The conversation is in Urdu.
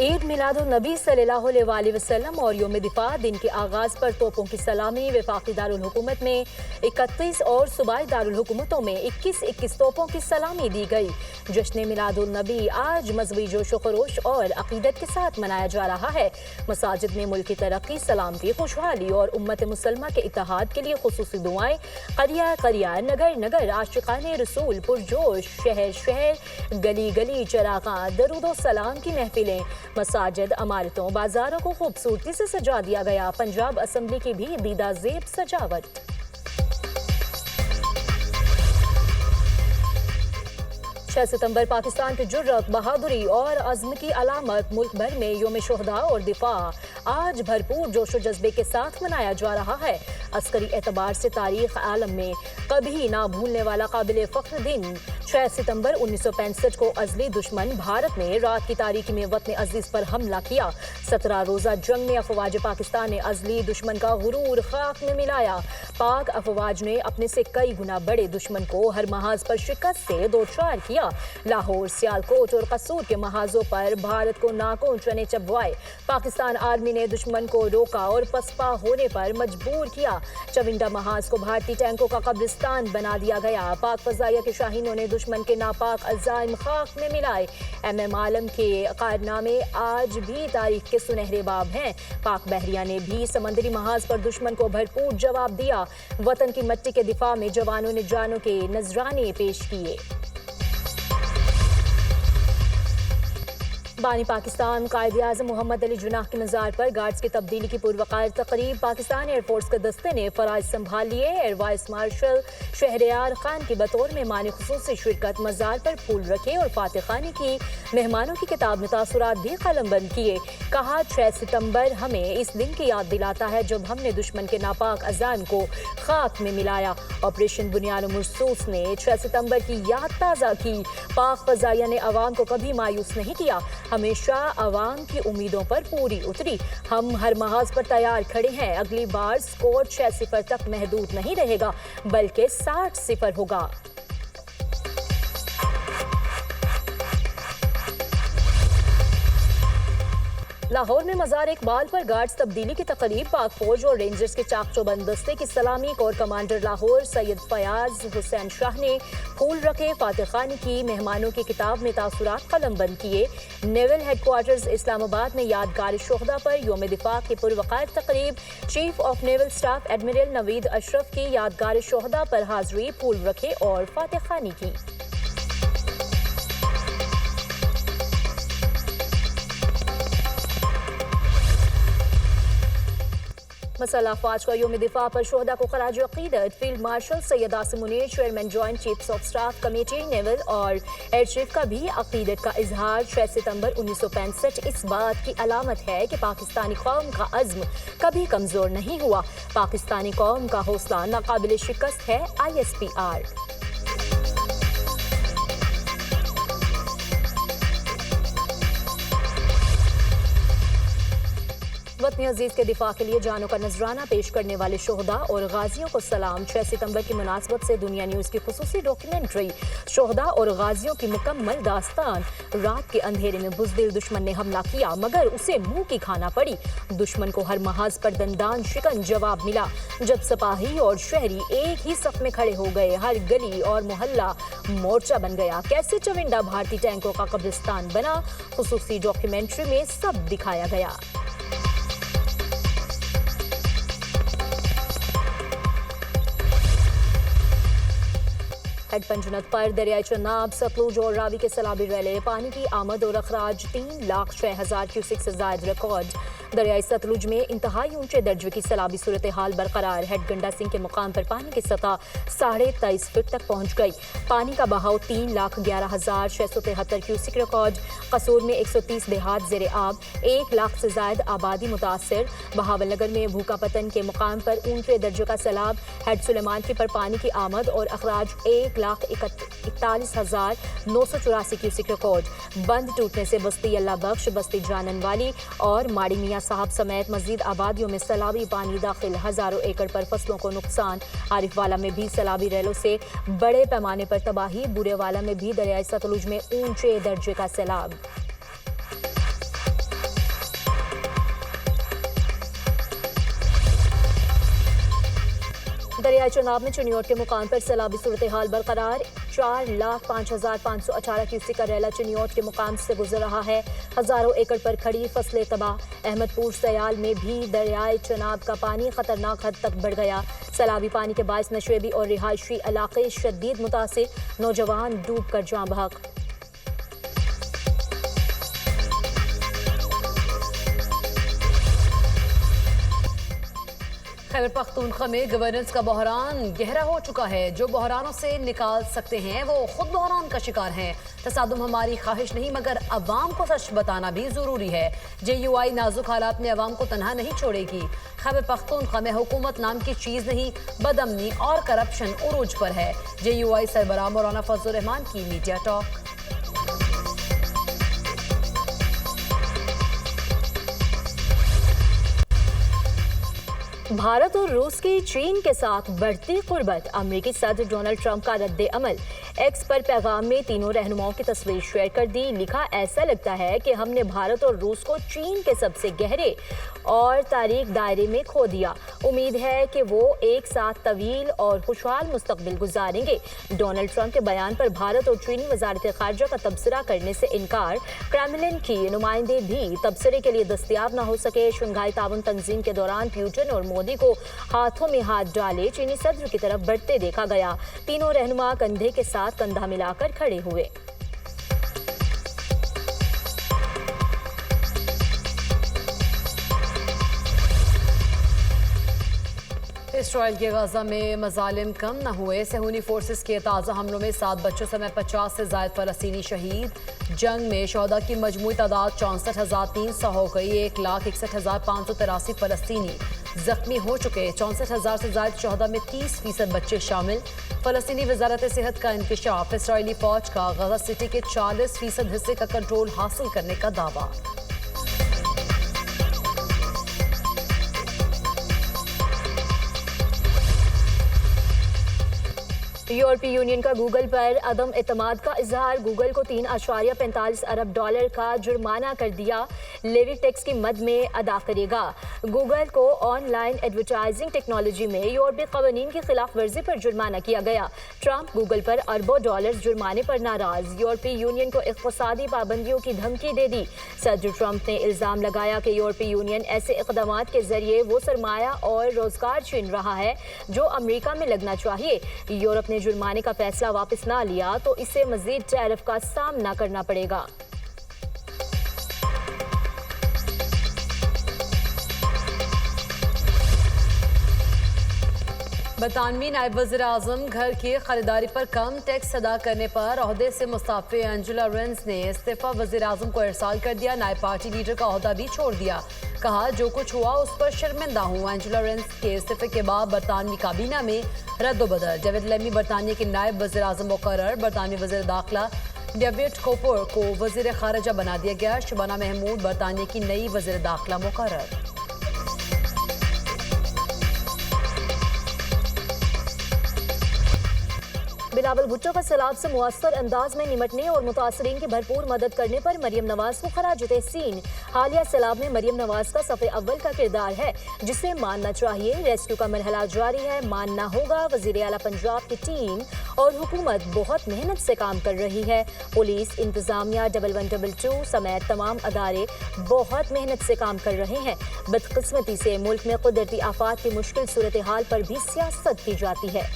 عید میلاد النبی صلی اللہ علیہ وسلم اور یوم دفاع دن کے آغاز پر توپوں کی سلامی وفاقی دارالحکومت میں 31 اور صوبائی دارالحکومتوں میں 21 توپوں کی سلامی دی گئی۔ جشن میلاد النبی آج مذہبی جوش و خروش اور عقیدت کے ساتھ منایا جا رہا ہے۔ مساجد میں ملک کی ترقی، سلامتی، خوشحالی اور امت مسلمہ کے اتحاد کے لیے خصوصی دعائیں، قریہ قریہ، نگر نگر، عاشقان رسول پرجوش، شہر شہر، گلی گلی چراغاں، درود و سلام کی محفلیں، مساجد، عمارتوں، بازاروں کو خوبصورتی سے سجا دیا گیا۔ پنجاب اسمبلی کی بھی دیدہ زیب سجاوٹ۔ 6 ستمبر پاکستان کی جرأت، بہادری اور عزم کی علامت۔ ملک بھر میں یوم شہداء اور دفاع آج بھرپور جوش و جذبے کے ساتھ منایا جا رہا ہے۔ عسکری اعتبار سے تاریخ عالم میں کبھی نہ بھولنے والا قابل فخر دن 6 ستمبر 1965 کو ازلی دشمن بھارت نے رات کی تاریکی میں وطن عزیز پر حملہ کیا۔ 17 روزہ جنگ میں افواج پاکستان نے ازلی دشمن کا غرور خاک میں ملایا۔ پاک افواج نے اپنے سے کئی گنا بڑے دشمن کو ہر محاذ پر شکست سے دوچار کیا۔ لاہور، سیالکوٹ اور قصور کے محاذوں پر بھارت کو ناکوں چنے چبوائے۔ پاکستان آرمی نے دشمن کو روکا اور پسپا ہونے پر مجبور کیا۔ چونڈا محاذ کو بھارتی ٹینکوں کا قبرستان بنا دیا گیا۔ پاک فضائیہ کے شاہینوں نے دشمن کے ناپاک عزائم خاک میں ملائے۔ ایم عالم کے کارنامے آج بھی تاریخ کے سنہرے باب ہیں۔ پاک بحریہ نے بھی سمندری محاذ پر دشمن کو بھرپور جواب دیا۔ وطن کی مٹی کے دفاع میں جوانوں نے جانوں کے نذرانے پیش کیے۔ بانی پاکستان قائد اعظم محمد علی جناح کی مزار پر گارڈز کی تبدیلی کی پروقار تقریب۔ پاکستان ایئر فورس کے دستے نے فرائض سنبھال لیے۔ Air vice marshal Shehryar Khan کی بطور مہمان خصوصی شرکت مزار پر پھول رکھے اور فاتح خانی کی مہمانوں کی کتاب میں تاثرات بھی قلم بند کیے۔ کہا 6 ستمبر ہمیں اس دن کی یاد دلاتا ہے جب ہم نے دشمن کے ناپاک عزائم کو خاک میں ملایا۔ آپریشن بنیاد مرصوص نے 6 ستمبر کی یاد تازہ کی۔ پاک فضائیہ نے عوام کو کبھی مایوس نہیں کیا، ہمیشہ عوام کی امیدوں پر پوری اتری۔ ہم ہر محاذ پر تیار کھڑے ہیں۔ اگلی بار سکور 6-0 تک محدود نہیں رہے گا بلکہ 60-0 ہوگا۔ لاہور میں مزار اقبال پر گارڈز تبدیلی کی تقریب۔ پاک فوج اور رینجرز کے چاق چوبند دستے کی سلامی۔ کور کمانڈر لاہور سید فیاض حسین شاہ نے پھول رکھے، فاتح خانی کی مہمانوں کی کتاب میں تاثرات قلم بند کیے۔ نیول ہیڈ کوارٹرز اسلام آباد میں یادگار شہداء پر یوم دفاع کی پروقار تقریب۔ Chief of naval staff admiral Naveed Ashraf کی یادگار شہداء پر حاضری، پھول رکھے اور فاتح خانی کی۔ مسلح افواج کا یوم دفاع پر شہداء کو خراج عقیدت۔ Field marshal Syed Asim Munir, chairman joint chiefs of staff committee naval اور ایئر چیف کا بھی عقیدت کا اظہار۔ 6 ستمبر 1965 اس بات کی علامت ہے کہ پاکستانی قوم کا عزم کبھی کمزور نہیں ہوا۔ پاکستانی قوم کا حوصلہ ناقابل شکست ہے۔ ISPR۔ وطن عزیز کے دفاع کے لیے جانوں کا نذرانہ پیش کرنے والے شہداء اور غازیوں کو سلام۔ 6 ستمبر کی مناسبت سے دنیا نیوز کی خصوصی ڈاکیومنٹری شہداء اور غازیوں کی مکمل داستان۔ رات کے اندھیرے میں بزدل دشمن نے حملہ کیا مگر اسے منہ کی کھانا پڑی۔ دشمن کو ہر محاذ پر دندان شکن جواب ملا۔ جب سپاہی اور شہری ایک ہی صف میں کھڑے ہو گئے، ہر گلی اور محلہ مورچہ بن گیا۔ کیسے چونڈا بھارتی ٹینکوں کا قبرستان بنا، خصوصی ڈاکیومنٹری میں سب دکھایا گیا۔ ہیڈ پنجنت پر دریائے چناب، ستلج اور راوی کے سیلابی ریلے۔ پانی کی آمد اور اخراج 3,06,000 کیوسک سے زائد ریکارڈ۔ دریائے ستلج میں انتہائی اونچے درجے کی سیلابی صورتحال برقرار۔ ہیڈ گنڈا سنگھ کے مقام پر پانی کی سطح 23.5 فٹ تک پہنچ گئی۔ پانی کا بہاؤ 3,11,673 کیوسک ریکارڈ۔ قصور میں 130 دیہات زیر آب، 1 لاکھ سے زائد آبادی متاثر۔ بہاول نگر میں بھوکا پتن کے مقام پر اونچے درجے کا سیلاب۔ ہیڈ سلیمان کی پر پانی کی آمد اور اخراج 1,41,984 کیوسک ریکارڈ۔ بند ٹوٹنے سے بستی اللہ بخش، بستی جانن والی اور ماڑی میاں صاحب سمیت مزید آبادیوں میں سیلابی پانی داخل۔ ہزاروں ایکڑ پر فصلوں کو نقصان۔ عارف والا میں بھی سیلابی ریلوں سے بڑے پیمانے پر تباہی۔ بورے والا میں بھی دریائے ستلج میں اونچے درجے کا سیلاب۔ دریائے چناب میں چنیوٹ کے مقام پر سیلابی صورتحال برقرار 4,05,518 کیوسیک کا ریلا چنیوٹ کے مقام سے گزر رہا ہے. ہزاروں ایکڑ پر کھڑی فصلیں تباہ. احمد پور سیال میں بھی دریائے چناب کا پانی خطرناک حد تک بڑھ گیا. سیلابی پانی کے باعث نشیبی اور رہائشی علاقے شدید متاثر. نوجوان ڈوب کر جاں بحق. خیبر پختونخوا میں گورننس کا بحران گہرا ہو چکا ہے. جو بحرانوں سے نکال سکتے ہیں وہ خود بحران کا شکار ہیں. تصادم ہماری خواہش نہیں مگر عوام کو سچ بتانا بھی ضروری ہے. JUI نازک حالات میں عوام کو تنہا نہیں چھوڑے گی. خیبر پختونخوا میں حکومت نام کی چیز نہیں، بدامنی اور کرپشن عروج پر ہے. JUI سربراہ مولانا فضل الرحمان کی میڈیا ٹاک. بھارت اور روس کی چین کے ساتھ بڑھتی قربت. امریکی صدر ڈونلڈ ٹرمپ کا رد عمل. ایکس پر پیغام میں تینوں رہنماؤں کی تصویر شیئر کر دی. لکھا، ایسا لگتا ہے کہ ہم نے بھارت اور روس کو چین کے سب سے گہرے اور تاریک دائرے میں کھو دیا. امید ہے کہ وہ ایک ساتھ طویل اور خوشحال مستقبل گزاریں گے. ڈونلڈ ٹرمپ کے بیان پر بھارت اور چینی وزارت خارجہ کا تبصرہ کرنے سے انکار. کرملن کی نمائندے بھی تبصرے کے لیے دستیاب نہ ہو سکے. شنگھائی تعاون تنظیم کے دوران پیوٹن اور مودی کو ہاتھوں میں ہاتھ ڈالے چینی صدر کی طرف بڑھتے دیکھا گیا. تینوں رہنما کندھے کے ساتھ کندھا ملا کر کھڑے ہوئے. اسرائیل کے غزہ میں مظالم کم نہ ہوئے. صہیونی فورسز کے تازہ حملوں میں 7 بچوں سمیت 50 سے زائد فلسطینی شہید. جنگ میں شہداء کی مجموعی تعداد 64,300 ہو گئی. 1,61,583 فلسطینی زخمی ہو چکے. 64,000 سے زائد شہداء میں 30% بچے شامل. فلسطینی وزارت صحت کا انکشاف. اسرائیلی فوج کا غزہ سٹی کے 40% حصے کا کنٹرول حاصل کرنے کا دعویٰ. یورپی یونین کا گوگل پر عدم اعتماد کا اظہار. گوگل کو $3.45 ارب کا جرمانہ کر دیا. لیوی ٹیکس کی مد میں ادا کرے گا. گوگل کو آن لائن ایڈورٹائزنگ ٹیکنالوجی میں یورپی قوانین کی خلاف ورزی پر جرمانہ کیا گیا. ٹرمپ گوگل پر اربوں ڈالرز جرمانے پر ناراض. یورپی یونین کو اقتصادی پابندیوں کی دھمکی دے دی. صدر ٹرمپ نے الزام لگایا کہ یورپی یونین ایسے اقدامات کے ذریعے وہ سرمایہ اور روزگار چھین رہا ہے جو امریکہ میں لگنا چاہیے. یورپ نے جرمانے کا فیصلہ واپس نہ لیا تو اسے مزید ٹیرف کا سامنا کرنا پڑے گا. برطانوی نائب وزیر اعظم گھر کی خریداری پر کم ٹیکس ادا کرنے پر عہدے سے مستعفی انجلا رینس نے استعفی وزیر اعظم کو ارسال کر دیا. نائب پارٹی لیڈر کا عہدہ بھی چھوڑ دیا. کہا، جو کچھ ہوا اس پر شرمندہ ہوں. انجلا رینس کے استعفے کے بعد برطانوی کابینہ میں رد و بدل. ڈیوڈ لیمی برطانیہ کے نائب وزیر اعظم مقرر. برطانوی وزیر داخلہ ڈیوڈ کوپر کو وزیر خارجہ بنا دیا گیا. شبانہ محمود برطانیہ کی نئی وزیر داخلہ مقرر. بلاول بھٹو کا سیلاب سے مؤثر انداز میں نمٹنے اور متاثرین کی بھرپور مدد کرنے پر مریم نواز کو خراج تحسین. حالیہ سیلاب میں مریم نواز کا صف اول کا کردار ہے جسے ماننا چاہیے. ریسکیو کا مرحلہ جاری ہے، ماننا ہوگا. وزیر اعلیٰ پنجاب کی ٹیم اور حکومت بہت محنت سے کام کر رہی ہے. پولیس، انتظامیہ، 1122 سمیت تمام ادارے بہت محنت سے کام کر رہے ہیں. بدقسمتی سے ملک میں قدرتی آفات کی مشکل صورتحال پر بھی سیاست کی جاتی ہے.